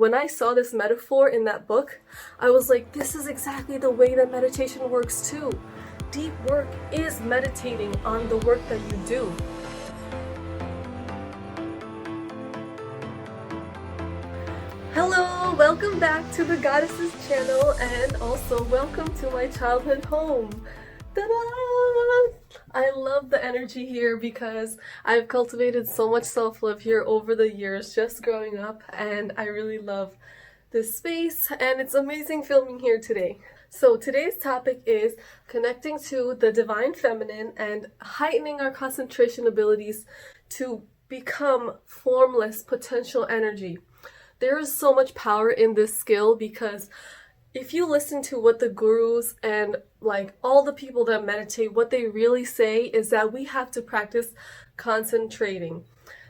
when I saw this metaphor in that book, I was like, this is exactly the way that meditation works too. Deep work is meditating on the work that you do. Hello, welcome back to the Goddesses channel, and also welcome to my childhood home. Ta-da! I love the energy here because I've cultivated so much self-love here over the years just growing up, and I really love this space, and it's amazing filming here today. So today's topic is connecting to the divine feminine and heightening our concentration abilities to become formless potential energy. There is so much power in this skill because if you listen to what the gurus and like all the people that meditate, what they really say is that we have to practice concentrating.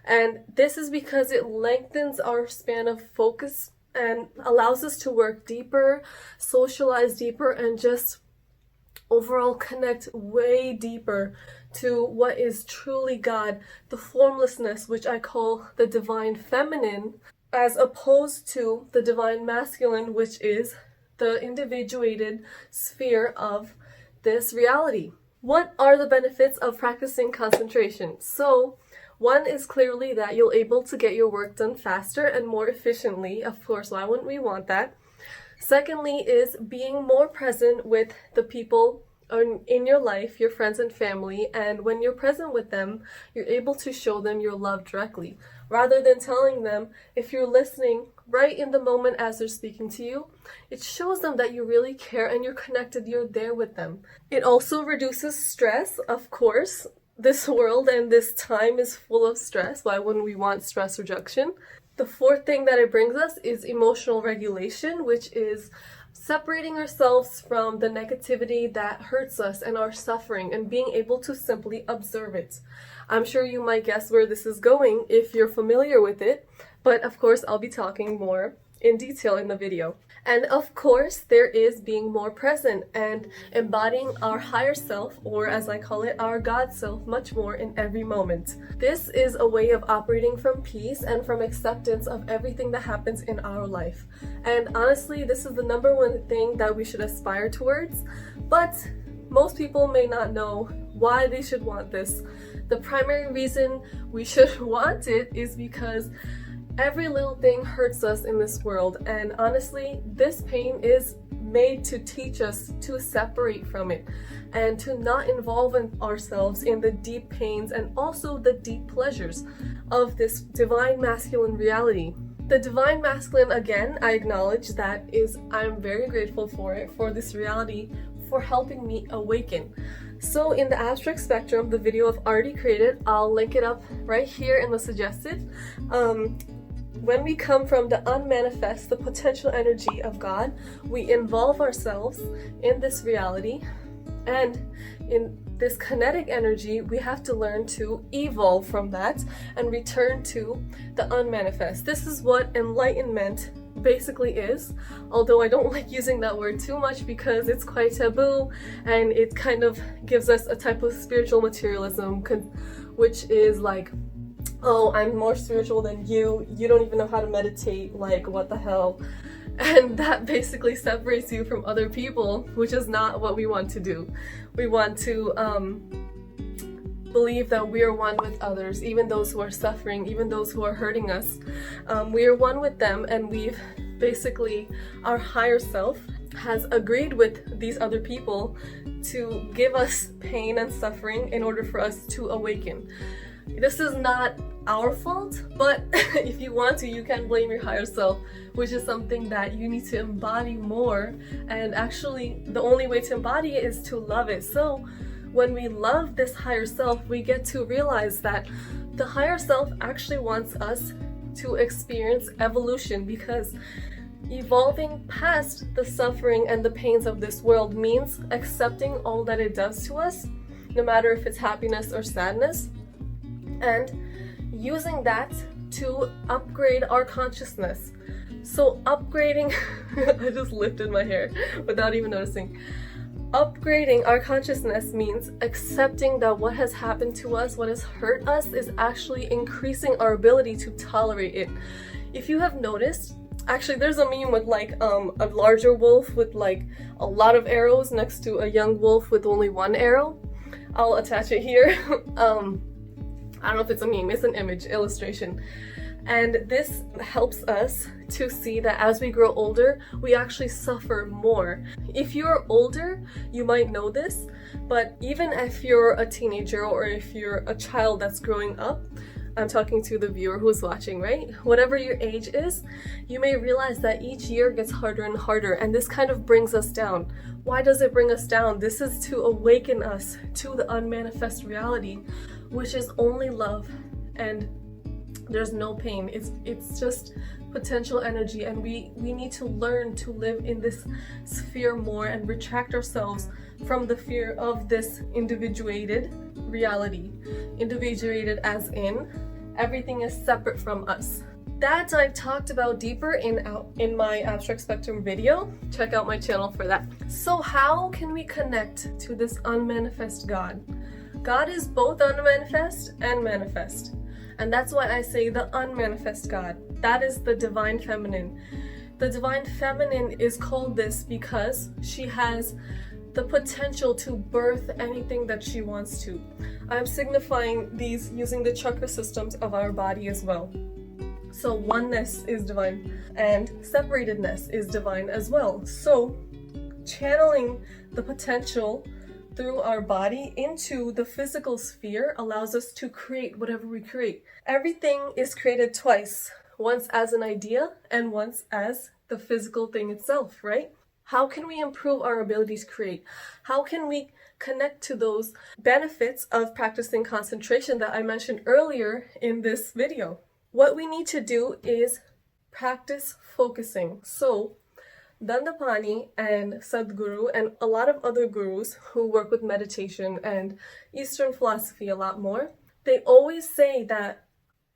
And this is because it lengthens our span of focus and allows us to work deeper, socialize deeper, and just overall connect way deeper to what is truly God, the formlessness, which I call the divine feminine, as opposed to the divine masculine, which is the individuated sphere of this reality. What are the benefits of practicing concentration? So, one is clearly that you're able to get your work done faster and more efficiently. Of course, why wouldn't we want that? Secondly is being more present with the people in your life, your friends and family, and when you're present with them, you're able to show them your love directly. Rather than telling them, if you're listening right in the moment as they're speaking to you, it shows them that you really care and you're connected, you're there with them. It also reduces stress, of course. This world and this time is full of stress. Why wouldn't we want stress reduction? The fourth thing that it brings us is emotional regulation, which is separating ourselves from the negativity that hurts us and our suffering and being able to simply observe it. I'm sure you might guess where this is going if you're familiar with it, but of course I'll be talking more in detail in the video. And of course, there is being more present and embodying our higher self, or as I call it, our God self, much more in every moment. This is a way of operating from peace and from acceptance of everything that happens in our life. And honestly, this is the number one thing that we should aspire towards, but most people may not know why they should want this. The primary reason we should want it is because every little thing hurts us in this world, and honestly, this pain is made to teach us to separate from it and to not involve ourselves in the deep pains and also the deep pleasures of this divine masculine reality. The divine masculine, again, I acknowledge that I'm very grateful for it, for this reality, for helping me awaken. So in the abstract spectrum, the video I've already created, I'll link it up right here in the suggested. When we come from the unmanifest, the potential energy of God, we involve ourselves in this reality, and in this kinetic energy, we have to learn to evolve from that and return to the unmanifest. This is what enlightenment basically is, although I don't like using that word too much because it's quite taboo and it kind of gives us a type of spiritual materialism, which is like, oh, I'm more spiritual than you don't even know how to meditate, like what the hell. And that basically separates you from other people, which is not what we want to do. We want to believe that we are one with others, even those who are suffering, even those who are hurting us. We are one with them, and we've basically, our higher self has agreed with these other people to give us pain and suffering in order for us to awaken. This is not our fault, but if you want to, you can blame your higher self, which is something that you need to embody more. And actually, the only way to embody it is to love it. So when we love this higher self, we get to realize that the higher self actually wants us to experience evolution, because evolving past the suffering and the pains of this world means accepting all that it does to us, no matter if it's happiness or sadness, and using that to upgrade our consciousness. So upgrading, I just lifted my hair without even noticing. Upgrading our consciousness means accepting that what has happened to us, what has hurt us, is actually increasing our ability to tolerate it. If you have noticed, Actually, there's a meme with like a larger wolf with like a lot of arrows next to a young wolf with only one arrow. I'll attach it here. I don't know if it's a meme, it's an image illustration. And this helps us to see that as we grow older, we actually suffer more. If you're older, you might know this, but even if you're a teenager or if you're a child that's growing up, I'm talking to the viewer who's watching, right? Whatever your age is, you may realize that each year gets harder and harder, and this kind of brings us down. Why does it bring us down? This is to awaken us to the unmanifest reality, which is only love, and there's no pain. It's just potential energy, and we need to learn to live in this sphere more and retract ourselves from the fear of this individuated reality. Individuated as in everything is separate from us. That I've talked about deeper in my abstract spectrum video. Check out my channel for that. So how can we connect to this unmanifest God? God is both unmanifest and manifest. And that's why I say the unmanifest God. That is the divine feminine. The divine feminine is called this because she has the potential to birth anything that she wants to. I'm signifying these using the chakra systems of our body as well. So oneness is divine and separatedness is divine as well. So channeling the potential through our body into the physical sphere allows us to create whatever we create. Everything is created twice, once as an idea and once as the physical thing itself, right? How can we improve our ability to create? How can we connect to those benefits of practicing concentration that I mentioned earlier in this video? What we need to do is practice focusing. So Dandapani and Sadhguru and a lot of other gurus who work with meditation and Eastern philosophy a lot more, they always say that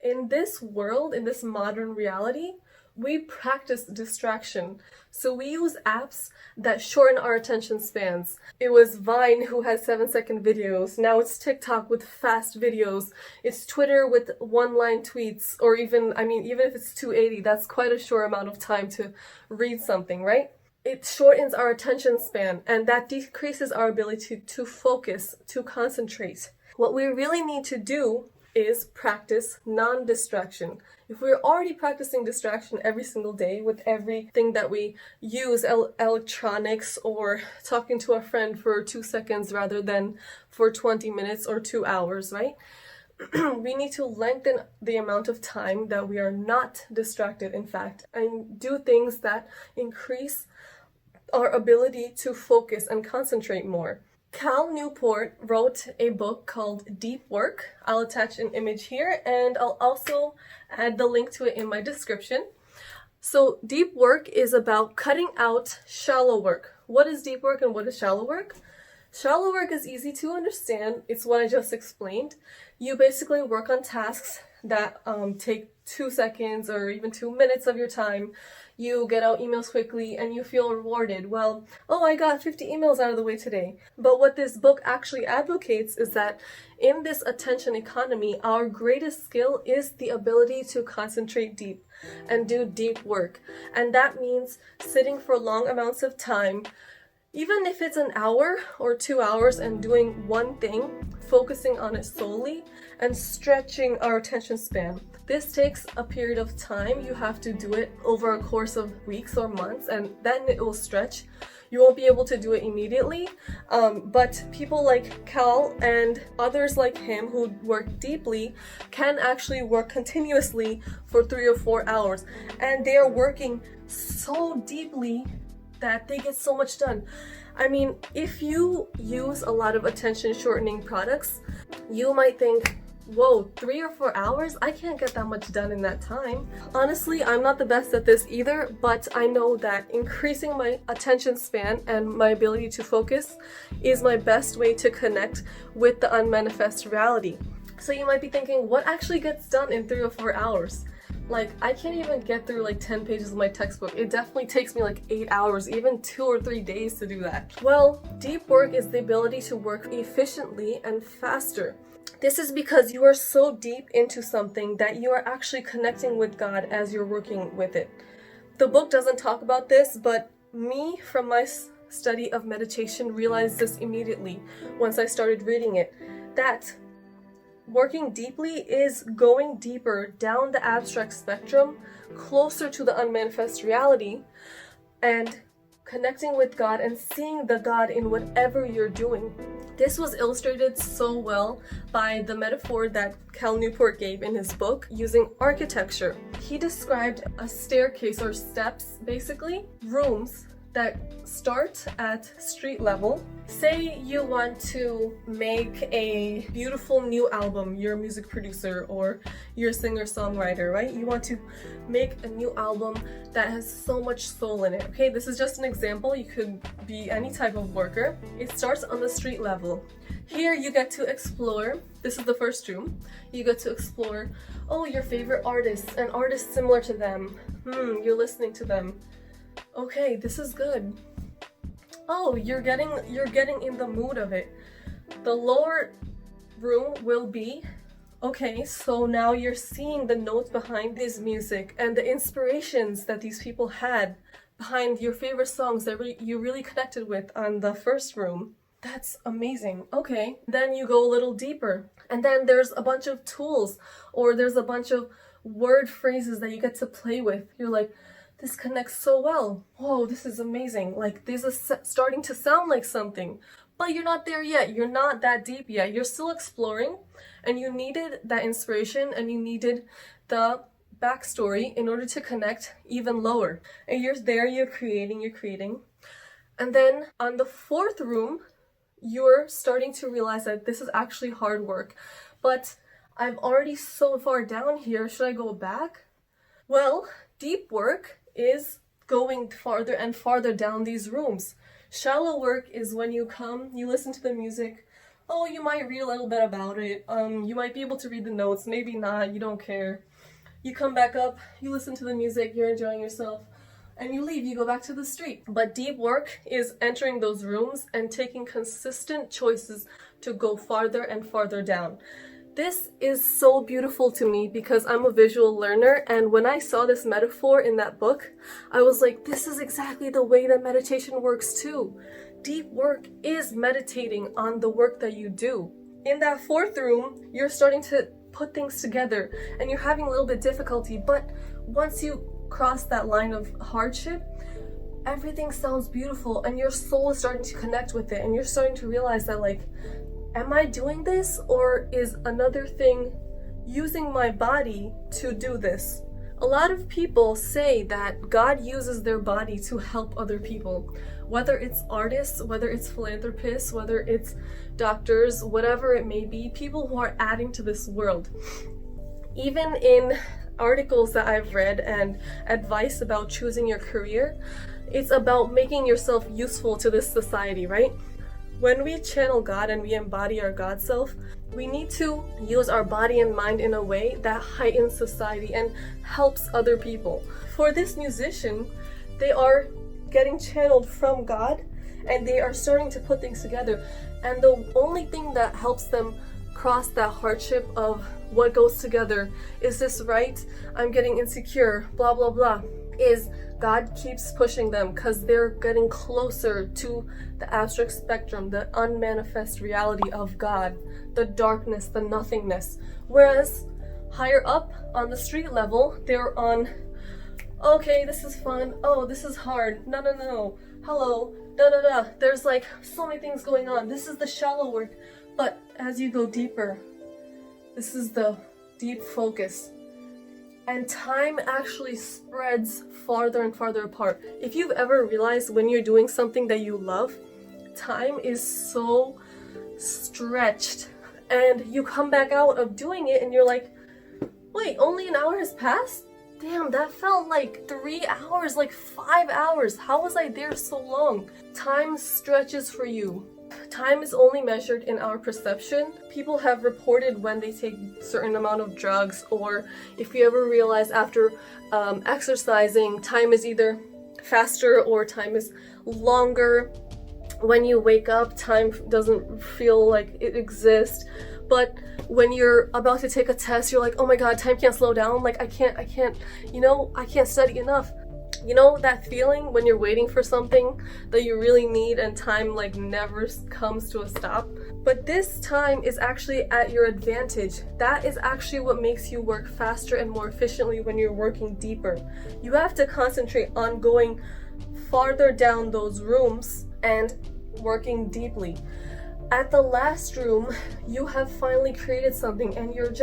in this world, in this modern reality, we practice distraction. So we use apps that shorten our attention spans. It was Vine who had 7-second videos. Now it's TikTok with fast videos. It's Twitter with one-line tweets, or even if it's 280, that's quite a short amount of time to read something, right? It shortens our attention span, and that decreases our ability to focus, to concentrate. What we really need to do is practice non-distraction. If we're already practicing distraction every single day with everything that we use, electronics or talking to a friend for 2 seconds rather than for 20 minutes or 2 hours, right? We need to lengthen the amount of time that we are not distracted, in fact, and do things that increase our ability to focus and concentrate more. Cal Newport wrote a book called Deep Work. I'll attach an image here, and I'll also add the link to it in my description. So deep work is about cutting out shallow work. What is deep work and what is shallow work? Shallow work is easy to understand. It's what I just explained. You basically work on tasks that take 2 seconds or even 2 minutes of your time. You get out emails quickly and you feel rewarded. Well, oh, I got 50 emails out of the way today. But what this book actually advocates is that in this attention economy, our greatest skill is the ability to concentrate deep and do deep work. And that means sitting for long amounts of time, even if it's an hour or 2 hours, and doing one thing, focusing on it solely, and stretching our attention span. This takes a period of time. You have to do it over a course of weeks or months, and then it will stretch. You won't be able to do it immediately, but people like Cal and others like him who work deeply can actually work continuously for 3 or 4 hours, and they are working so deeply that they get so much done. I mean, if you use a lot of attention shortening products, you might think, whoa, 3 or 4 hours? I can't get that much done in that time. Honestly, I'm not the best at this either, but I know that increasing my attention span and my ability to focus is my best way to connect with the unmanifest reality. So you might be thinking, what actually gets done in 3 or 4 hours? Like, I can't even get through like 10 pages of my textbook. It definitely takes me like 8 hours, even 2 or 3 days to do that. Well, deep work is the ability to work efficiently and faster. This is because you are so deep into something that you are actually connecting with God as you're working with it. The book doesn't talk about this, but me, from my study of meditation, realized this immediately once I started reading it, that working deeply is going deeper down the abstract spectrum, closer to the unmanifest reality, and connecting with God and seeing the God in whatever you're doing. This was illustrated so well by the metaphor that Cal Newport gave in his book using architecture. He described a staircase, or steps basically, rooms that start at street level. Say you want to make a beautiful new album, you're a music producer or you're a singer-songwriter, right? You want to make a new album that has so much soul in it. Okay, this is just an example. You could be any type of worker. It starts on the street level. Here you get to explore, this is the first room, you get to explore, oh, your favorite artists and artists similar to them. You're listening to them. Okay, this is good. Oh, you're getting in the mood of it. The lower room will be, okay, so now you're seeing the notes behind this music and the inspirations that these people had behind your favorite songs that you really connected with on the first room. That's amazing. Okay, then you go a little deeper, and then there's a bunch of tools, or there's a bunch of word phrases that you get to play with. You're like, this connects so well. Whoa, this is amazing. Like, this is starting to sound like something. But you're not there yet. You're not that deep yet. You're still exploring, and you needed that inspiration, and you needed the backstory in order to connect even lower. And you're there, you're creating. And then on the fourth room, you're starting to realize that this is actually hard work. But I'm already so far down here. Should I go back? Well, deep work is going farther and farther down these rooms. Shallow work is when you come, you listen to the music. Oh, you might read a little bit about it. You might be able to read the notes, maybe not, you don't care. You come back up, you listen to the music, you're enjoying yourself, and you leave, you go back to the street. But deep work is entering those rooms and taking consistent choices to go farther and farther down. This is so beautiful to me because I'm a visual learner, and when I saw this metaphor in that book, I was like, this is exactly the way that meditation works too. Deep work is meditating on the work that you do. In that fourth room, you're starting to put things together and you're having a little bit difficulty, but once you cross that line of hardship, everything sounds beautiful and your soul is starting to connect with it, and you're starting to realize that, like, am I doing this, or is another thing using my body to do this? A lot of people say that God uses their body to help other people, whether it's artists, whether it's philanthropists, whether it's doctors, whatever it may be, people who are adding to this world. Even in articles that I've read and advice about choosing your career, it's about making yourself useful to this society, right? When we channel God and we embody our God self, we need to use our body and mind in a way that heightens society and helps other people. For this musician, they are getting channeled from God and they are starting to put things together. And the only thing that helps them cross that hardship of what goes together, is this right? I'm getting insecure, blah, blah, blah, is God keeps pushing them because they're getting closer to the abstract spectrum, the unmanifest reality of God, the darkness, the nothingness. Whereas higher up on the street level, they're on, okay, this is fun, oh, this is hard, no, hello, da. There's like so many things going on. This is the shallow work. But as you go deeper, this is the deep focus. And time actually spreads farther and farther apart. If you've ever realized when you're doing something that you love, time is so stretched. And you come back out of doing it and you're like, wait, only an hour has passed? Damn, that felt like 3 hours, like 5 hours. How was I there so long? Time stretches for you. Time is only measured in our perception. People have reported when they take a certain amount of drugs, or if you ever realize after exercising, time is either faster or time is longer. When you wake up, time doesn't feel like it exists. But when you're about to take a test, you're like, oh my god, time can't slow down. Like, I can't study enough. You know that feeling when you're waiting for something that you really need and time like never comes to a stop? But this time is actually at your advantage. That is actually what makes you work faster and more efficiently when you're working deeper. You have to concentrate on going farther down those rooms and working deeply. At the last room, you have finally created something and you're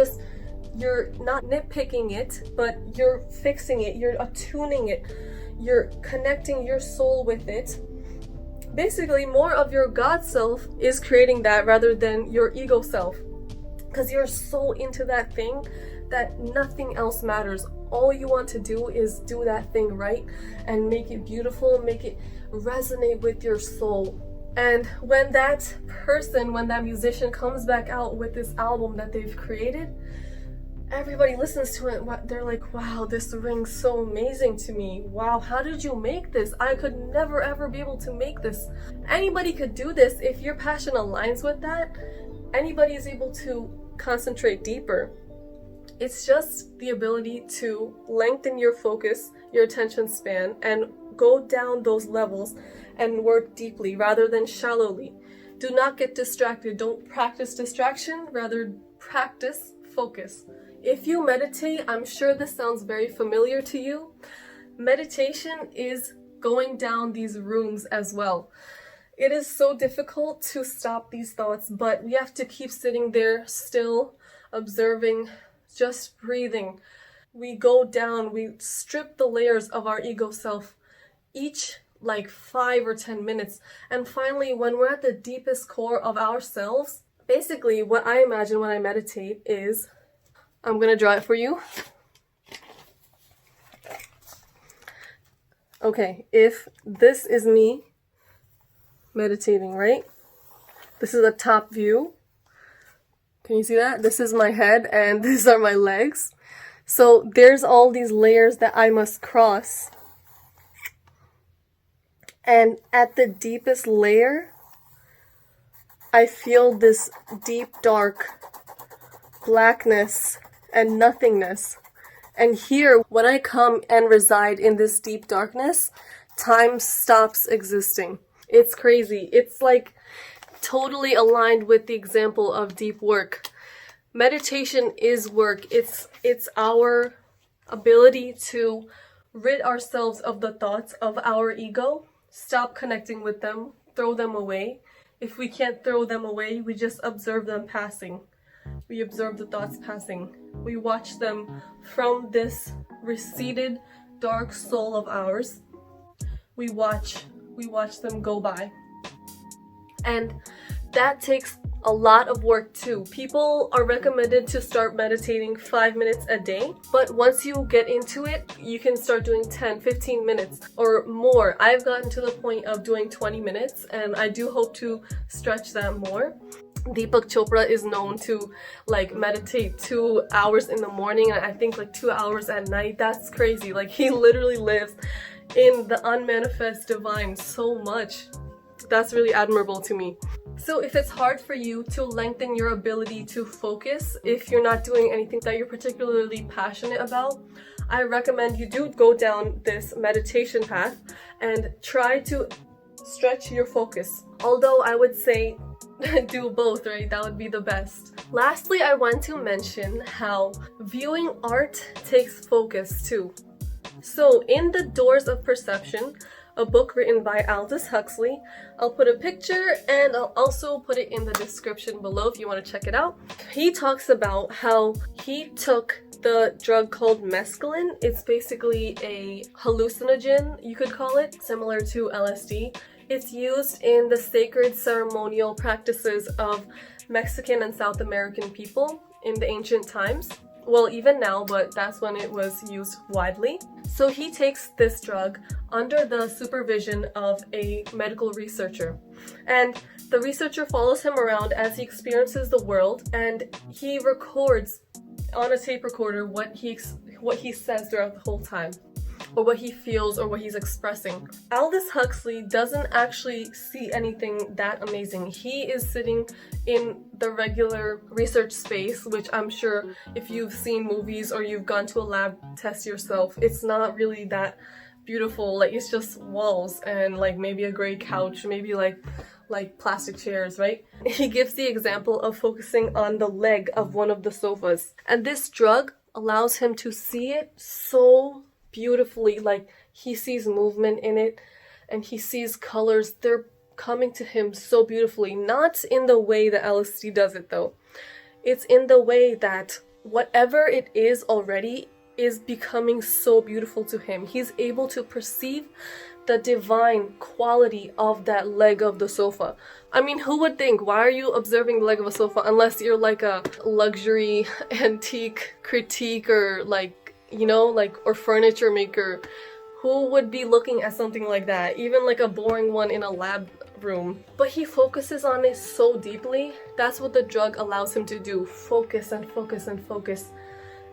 not nitpicking it, but you're fixing it, you're attuning it, you're connecting your soul with it. Basically, more of your God self is creating that rather than your ego self. Because you're so into that thing that nothing else matters. All you want to do is do that thing right and make it beautiful, make it resonate with your soul. And when that musician comes back out with this album that they've created, everybody listens to it, they're like, wow, this rings so amazing to me. Wow, how did you make this? I could never ever be able to make this. Anybody could do this. If your passion aligns with that, anybody is able to concentrate deeper. It's just the ability to lengthen your focus, your attention span, and go down those levels and work deeply rather than shallowly. Do not get distracted. Don't practice distraction, rather practice focus. If you meditate, I'm sure this sounds very familiar to you. Meditation is going down these rooms as well. It is so difficult to stop these thoughts, but we have to keep sitting there still, observing, just breathing. We go down, we strip the layers of our ego self, each like 5 or 10 minutes. And finally, when we're at the deepest core of ourselves, basically what I imagine when I meditate is, I'm gonna draw it for you. Okay, if this is me meditating, right? This is the top view. Can you see that? This is my head and these are my legs. So there's all these layers that I must cross. And at the deepest layer, I feel this deep, dark blackness and nothingness. And here, when I come and reside in this deep darkness, time stops existing. It's crazy. It's like totally aligned with the example of deep work. Meditation is work. It's our ability to rid ourselves of the thoughts of our ego, stop connecting with them, throw them away. If we can't throw them away, we just observe them passing. We observe the thoughts passing. We watch them from this receded dark soul of ours. We watch them go by. And that takes a lot of work too. People are recommended to start meditating 5 minutes a day, but once you get into it, you can start doing 10, 15 minutes or more. I've gotten to the point of doing 20 minutes and I do hope to stretch that more. 𝙃𝙀𝙎𝙏 Chopra is known to like meditate 2 hours in the morning and I think like 2 hours at night. That's crazy. Like he literally lives in the unmanifest divine so much. That's really admirable to me. So if it's hard for you to lengthen your ability to focus, if you're not doing anything that you're particularly passionate about, I recommend you do go down this meditation path and try to stretch your focus. Although I would say do both, right? That would be the best. Lastly, I want to mention how viewing art takes focus too. So in The Doors of Perception, a book written by Aldous Huxley, I'll put a picture and I'll also put it in the description below if you want to check it out. He talks about how he took the drug called mescaline. It's basically a hallucinogen, you could call it, similar to LSD. It's used in the sacred ceremonial practices of Mexican and South American people in the ancient times. Well, even now, but that's when it was used widely. So he takes this drug under the supervision of a medical researcher. And the researcher follows him around as he experiences the world, and he records on a tape recorder what he says throughout the whole time, or what he feels, or what he's expressing. Aldous Huxley doesn't actually see anything that amazing. He is sitting in the regular research space, which I'm sure if you've seen movies or you've gone to a lab test yourself, it's not really that beautiful, like it's just walls and like maybe a gray couch, maybe like plastic chairs, right? He gives the example of focusing on the leg of one of the sofas, and this drug allows him to see it so beautifully. Like he sees movement in it and he sees colors. They're coming to him so beautifully, not in the way that LSD does it though. It's in the way that whatever it is already is becoming so beautiful to him. He's able to perceive the divine quality of that leg of the sofa. I mean, who would think? Why are you observing the leg of a sofa unless you're like a luxury antique critique or like, you know, like, or furniture maker? Who would be looking at something like that? Even like a boring one in a lab room. But he focuses on it so deeply. That's what the drug allows him to do. Focus and focus and focus.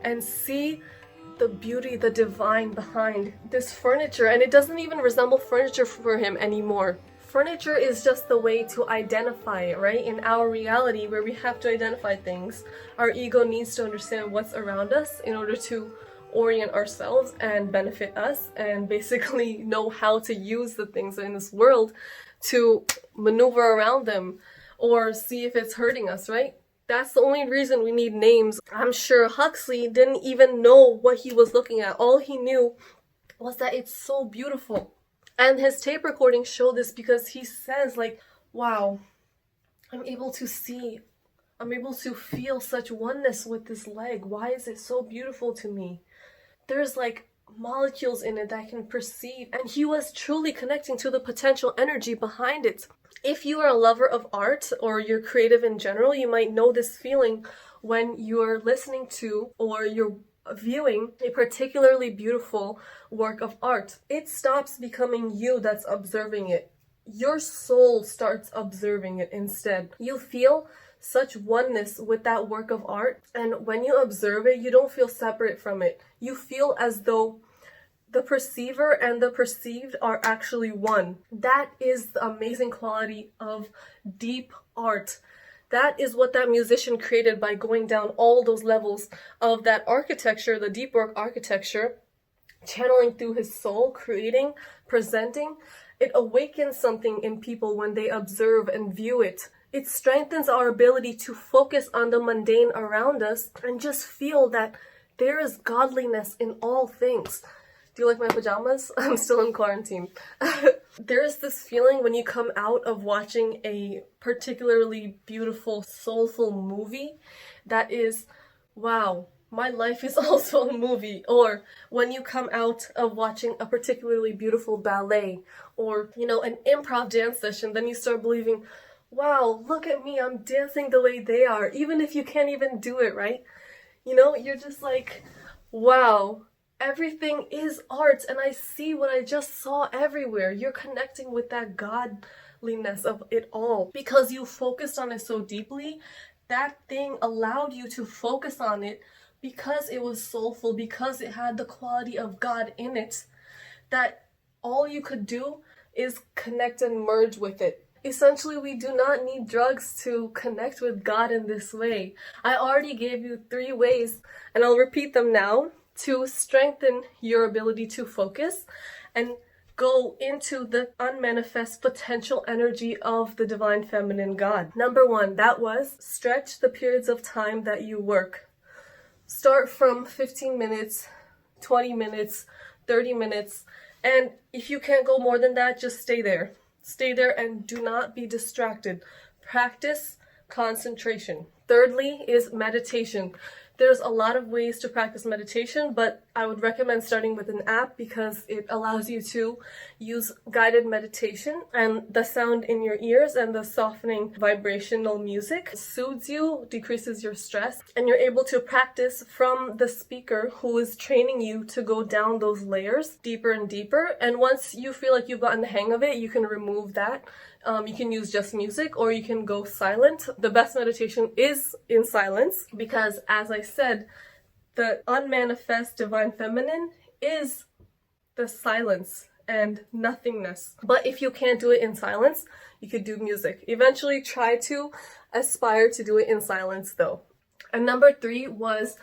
And see the beauty, the divine behind this furniture. And it doesn't even resemble furniture for him anymore. Furniture is just the way to identify it, right? In our reality where we have to identify things, our ego needs to understand what's around us in order to orient ourselves and benefit us, and basically know how to use the things in this world to maneuver around them or see if it's hurting us, right? That's the only reason we need names. I'm sure Huxley didn't even know what he was looking at. All he knew was that it's so beautiful. And his tape recordings show this, because he says like, wow, I'm able to see, I'm able to feel such oneness with this leg. Why is it so beautiful to me? There's like molecules in it that I can perceive, and he was truly connecting to the potential energy behind it. If you are a lover of art or you're creative in general, you might know this feeling when you're listening to or you're viewing a particularly beautiful work of art. It stops becoming you that's observing it. Your soul starts observing it instead. You feel such oneness with that work of art, and when you observe it, you don't feel separate from it. You feel as though the perceiver and the perceived are actually one. That is the amazing quality of deep art. That is what that musician created by going down all those levels of that architecture, the deep work architecture, channeling through his soul, creating, presenting. It awakens something in people when they observe and view it. It strengthens our ability to focus on the mundane around us and just feel that there is godliness in all things. Do you like my pajamas? I'm still in quarantine. There is this feeling when you come out of watching a particularly beautiful, soulful movie that is, wow, my life is also a movie. Or when you come out of watching a particularly beautiful ballet or, you know, an improv dance session, then you start believing, wow, look at me, I'm dancing the way they are, even if you can't even do it, right? You know, you're just like, wow, everything is art, and I see what I just saw everywhere. You're connecting with that godliness of it all because you focused on it so deeply. That thing allowed you to focus on it because it was soulful, because it had the quality of God in it, that all you could do is connect and merge with it. Essentially, we do not need drugs to connect with God in this way. I already gave you 3 ways, and I'll repeat them now, to strengthen your ability to focus and go into the unmanifest potential energy of the divine feminine God. Number 1, that was stretch the periods of time that you work. Start from 15 minutes, 20 minutes, 30 minutes, and if you can't go more than that, just stay there. Stay there and do not be distracted. Practice concentration. Thirdly is meditation. There's a lot of ways to practice meditation, but I would recommend starting with an app because it allows you to use guided meditation, and the sound in your ears and the softening vibrational music soothes you, decreases your stress, and you're able to practice from the speaker who is training you to go down those layers deeper and deeper. And once you feel like you've gotten the hang of it, you can remove that. You can use just music, or you can go silent. The best meditation is in silence because, as I said, the unmanifest divine feminine is the silence and nothingness. But if you can't do it in silence, you could do music. Eventually try to aspire to do it in silence though. And number 3 was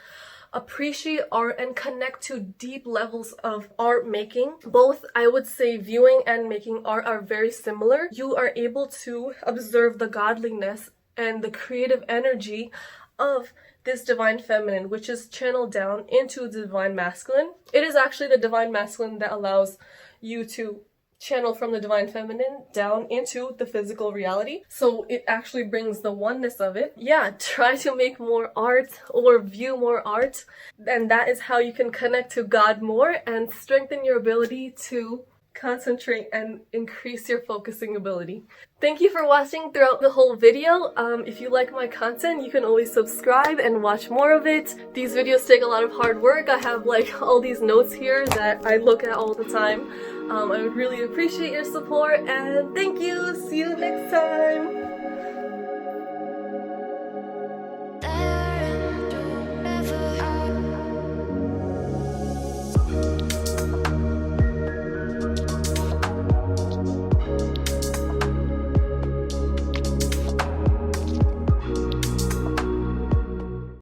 appreciate art and connect to deep levels of art making. Both, I would say, viewing and making art are very similar. You are able to observe the godliness and the creative energy of this divine feminine, which is channeled down into the divine masculine. It is actually the divine masculine that allows you to channel from the divine feminine down into the physical reality. So it actually brings the oneness of it. Yeah, try to make more art or view more art, and that is how you can connect to God more and strengthen your ability to concentrate and increase your focusing ability. Thank you for watching throughout the whole video. If you like my content, you can always subscribe and watch more of it. These videos take a lot of hard work. I have like all these notes here that I look at all the time. I would really appreciate your support, and thank you. See you next time.